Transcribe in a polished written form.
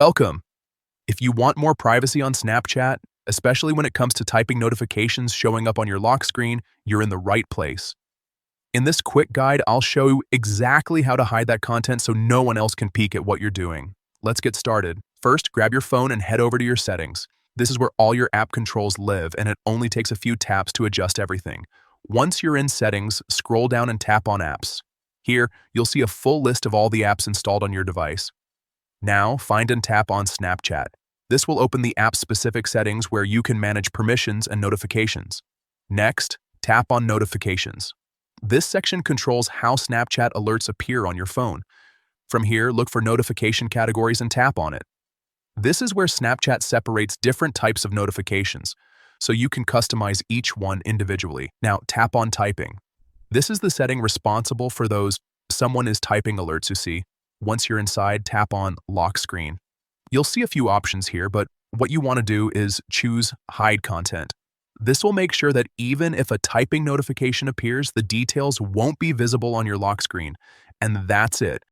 Welcome. If you want more privacy on Snapchat, especially when it comes to typing notifications showing up on your lock screen, you're in the right place. In this quick guide, I'll show you exactly how to hide that content so no one else can peek at what you're doing. Let's get started. First, grab your phone and head over to your settings. This is where all your app controls live, and it only takes a few taps to adjust everything. Once you're in settings, scroll down and tap on apps. Here, you'll see a full list of all the apps installed on your device. Now, find and tap on Snapchat. This will open the app-specific settings where you can manage permissions and notifications. Next, tap on Notifications. This section controls how Snapchat alerts appear on your phone. From here, look for notification categories and tap on it. This is where Snapchat separates different types of notifications, so you can customize each one individually. Now, tap on Typing. This is the setting responsible for those someone is typing alerts you see. Once you're inside, tap on Lock Screen. You'll see a few options here, but what you want to do is choose Hide Content. This will make sure that even if a typing notification appears, the details won't be visible on your lock screen. And that's it.